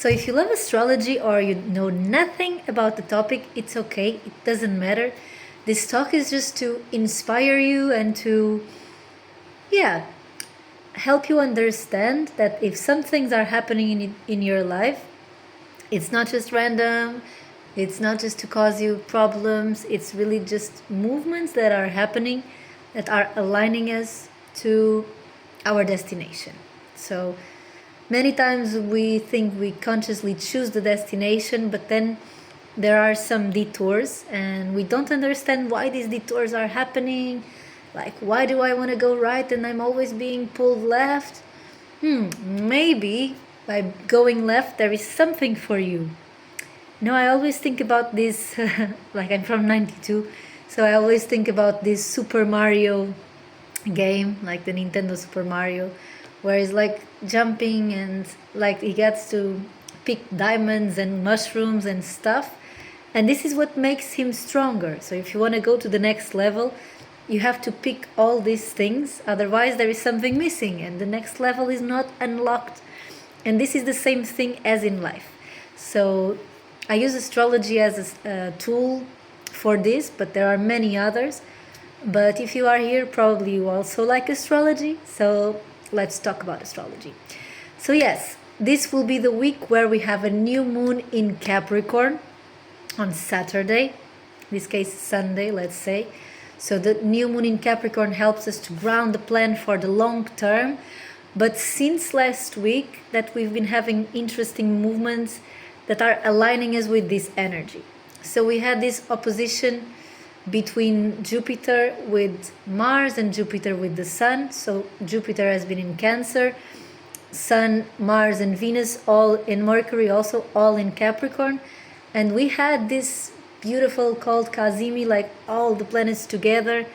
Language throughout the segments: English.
So if you love astrology or you know nothing about the topic, it's okay. It doesn't matter. This talk is just to inspire you and to, yeah, help you understand that if some things are happening in your life, it's not just random. It's not just to cause you problems. It's really just movements that are happening that are aligning us to our destination. So many times we think we consciously choose the destination, but then there are some detours and we don't understand why these detours are happening. Like, why do I want to go right and I'm always being pulled left? Maybe by going left there is something for you. No, I always think about this, like I'm from 92, so I always think about this Super Mario game, like the Nintendo Super Mario, where he's like jumping and like he gets to pick diamonds and mushrooms and stuff. And this is what makes him stronger. So if you want to go to the next level, you have to pick all these things, otherwise there is something missing and the next level is not unlocked. And this is the same thing as in life. So I use astrology as a tool for this, but there are many others. But if you are here, probably you also like astrology. So let's talk about astrology. So yes, this will be the week where we have a new moon in Capricorn on Saturday, in this case Sunday, let's say. So the new moon in Capricorn helps us to ground the plan for the long term. But since last week that we've been having interesting movements that are aligning us with this energy. So we had this opposition between Jupiter with Mars and Jupiter with the Sun. So Jupiter has been in Cancer, Sun, Mars and Venus all in Mercury, also all in Capricorn. And we had this beautiful called Kazimi, like all the planets together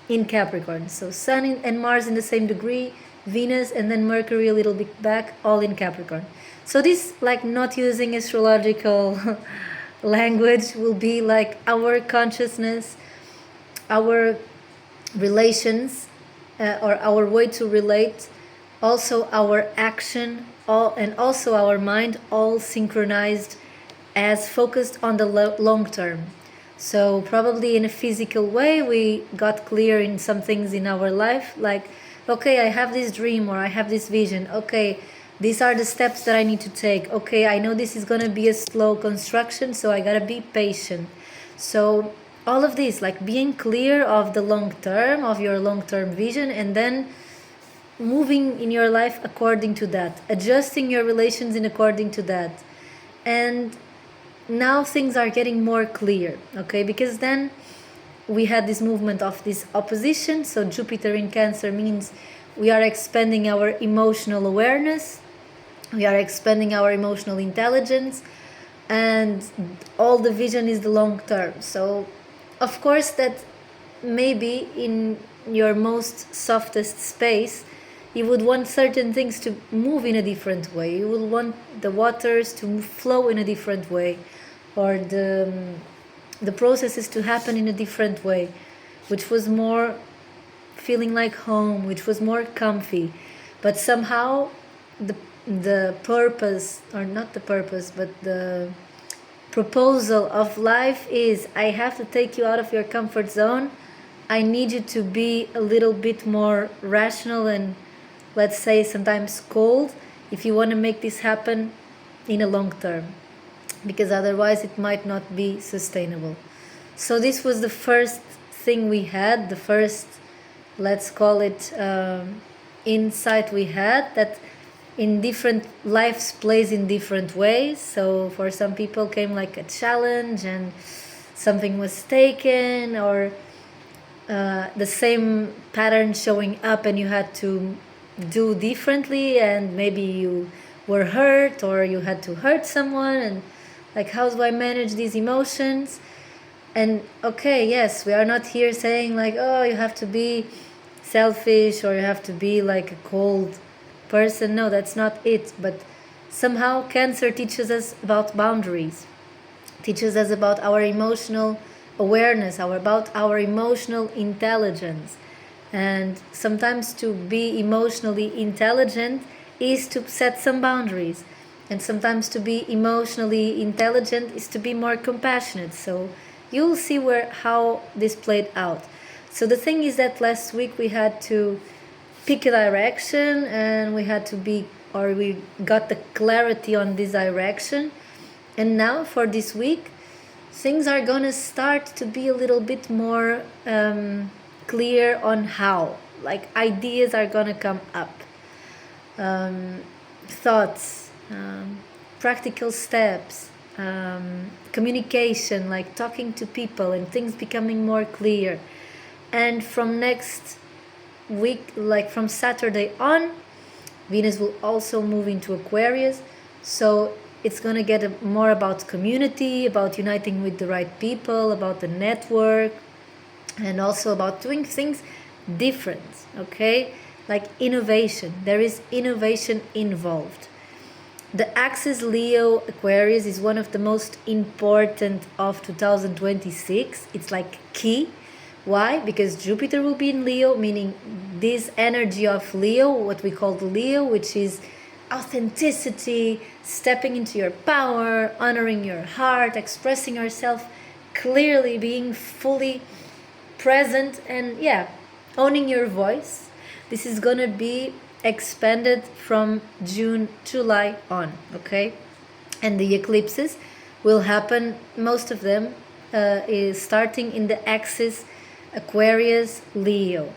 in Capricorn. So Sun and Mars in the same degree, Venus and then Mercury a little bit back, all in Capricorn. So this, like, not using astrological language, will be like our consciousness, our relations, or our way to relate, also our action, and also our mind, all synchronized as focused on the long term. So probably in a physical way we got clear in some things in our life, like, okay, I have this dream or I have this vision. Okay, these are the steps that I need to take. Okay, I know this is going to be a slow construction, so I got to be patient. So all of this, like being clear of the long term, of your long-term vision, and then moving in your life according to that, adjusting your relations in according to that. And now things are getting more clear, okay? Because then we had this movement of this opposition. So Jupiter in Cancer means we are expanding our emotional awareness, we are expanding our emotional intelligence, and all the vision is the long term. So of course that maybe in your most softest space you would want certain things to move in a different way. You will want the waters to flow in a different way, or the processes to happen in a different way, which was more feeling like home, which was more comfy. But somehow the purpose, or not the purpose, but the proposal of life is, I have to take you out of your comfort zone. I need you to be a little bit more rational and, let's say, sometimes cold, if you want to make this happen in a long term, because otherwise it might not be sustainable. So this was the first thing we had, the first, let's call it, insight we had, that in different lives plays in different ways. So for some people came like a challenge and something was taken, or the same pattern showing up and you had to do differently, and maybe you were hurt or you had to hurt someone, and like, how do I manage these emotions? And okay, yes, we are not here saying like, oh, you have to be selfish or you have to be like a cold person. No, that's not it. But somehow Cancer teaches us about boundaries, teaches us about our emotional awareness, about our emotional intelligence. And sometimes to be emotionally intelligent is to set some boundaries. And sometimes to be emotionally intelligent is to be more compassionate. So you'll see how this played out. So the thing is that last week we had to pick a direction, and we got the clarity on this direction. And now for this week, things are gonna start to be a little bit more clear on how. Like ideas are gonna come up, thoughts, practical steps, communication, like talking to people and things becoming more clear. And from next week, like from Saturday on, Venus will also move into Aquarius. So it's going to get more about community, about uniting with the right people, about the network, and also about doing things different, okay? Like innovation. There is innovation involved. The Axis Leo-Aquarius is one of the most important of 2026. It's like key. Why? Because Jupiter will be in Leo, meaning this energy of Leo, what we call the Leo, which is authenticity, stepping into your power, honoring your heart, expressing yourself clearly, being fully present, and owning your voice. This is gonna be expanded from June, July on, okay? And the eclipses will happen, most of them is starting in the Axis Aquarius Leo.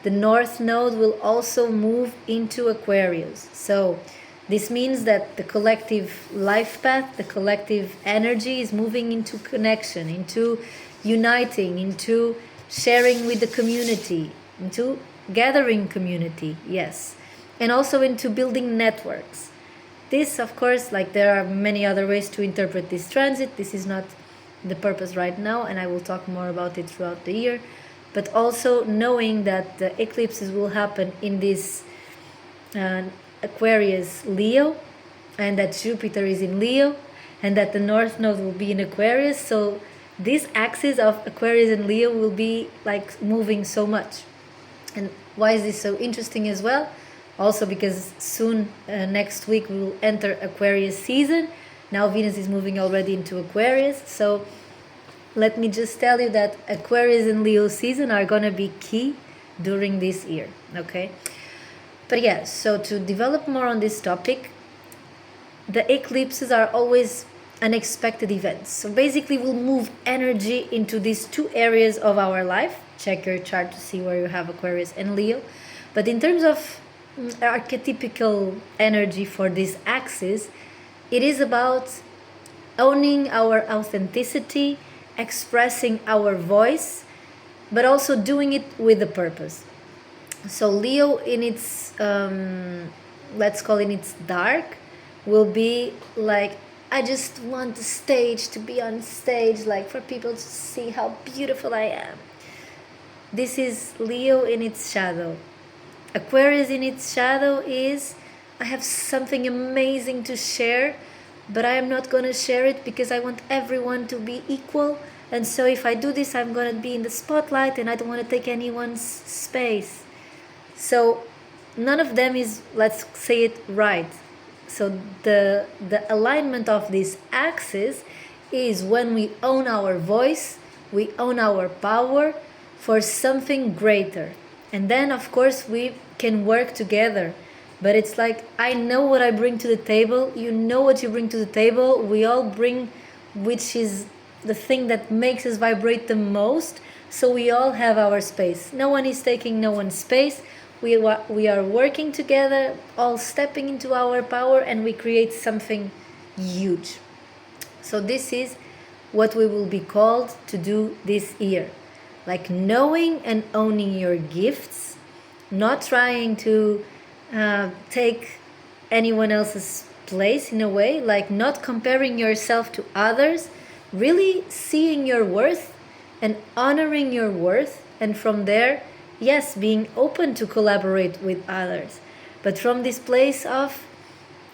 The North Node will also move into Aquarius. So this means that the collective life path, the collective energy is moving into connection, into uniting, into sharing with the community, into gathering community, yes, and also into building networks. This, of course, like there are many other ways to interpret this transit. This is not the purpose right now, and I will talk more about it throughout the year. But also knowing that the eclipses will happen in this Aquarius Leo, and that Jupiter is in Leo, and that the North Node will be in Aquarius. So this axis of Aquarius and Leo will be like moving so much. And why is this so interesting as well? Also because soon, next week, we will enter Aquarius season. Now Venus is moving already into Aquarius. So let me just tell you that Aquarius and Leo season are going to be key during this year, okay? But yeah, so to develop more on this topic, the eclipses are always unexpected events. So basically we'll move energy into these two areas of our life. Check your chart to see where you have Aquarius and Leo. But in terms of archetypical energy for this axis, it is about owning our authenticity, expressing our voice, but also doing it with a purpose. So Leo in its, let's call it its dark, will be like, I just want the stage to be on stage, like for people to see how beautiful I am. This is Leo in its shadow. Aquarius in its shadow is, I have something amazing to share, but I am not going to share it because I want everyone to be equal. And so if I do this, I'm going to be in the spotlight and I don't want to take anyone's space. So none of them is, let's say it right. So the alignment of this axis is when we own our voice, we own our power for something greater. And then, of course, we can work together. But it's like, I know what I bring to the table, you know what you bring to the table, we all bring, which is the thing that makes us vibrate the most, so we all have our space. No one is taking no one's space. We are working together, all stepping into our power, and we create something huge. So this is what we will be called to do this year. Like knowing and owning your gifts, not trying to take anyone else's place in a way, like not comparing yourself to others, really seeing your worth and honoring your worth, and from there, yes, being open to collaborate with others, but from this place of,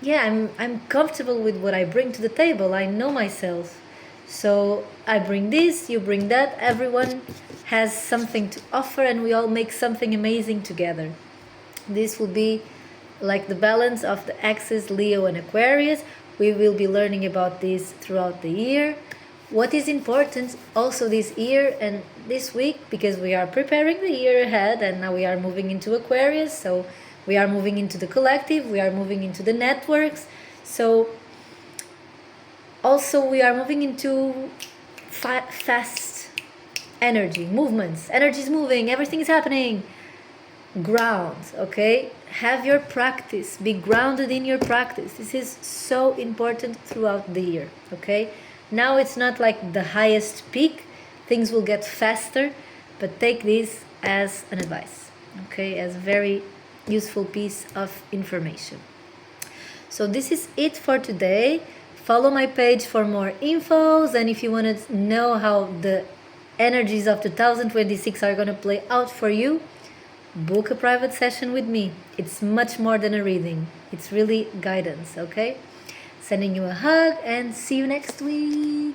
I'm comfortable with what I bring to the table. I know myself, so I bring this, you bring that, everyone has something to offer, and we all make something amazing together. This will be like the balance of the Axis Leo and Aquarius, We will be learning about this throughout the year. What is important also this year and this week, because we are preparing the year ahead and now we are moving into Aquarius, so we are moving into the collective, we are moving into the networks. So also we are moving into fast energy, movements. Energy is moving, everything is happening. Ground, okay? Have your practice, be grounded in your practice. This is so important throughout the year, okay? Now it's not like the highest peak, things will get faster, but take this as an advice, okay? As a very useful piece of information. So this is it for today. Follow my page for more infos, and if you want to know how the energies of 2026 are going to play out for you, book a private session with me. It's much more than a reading. It's really guidance, okay? Sending you a hug and see you next week.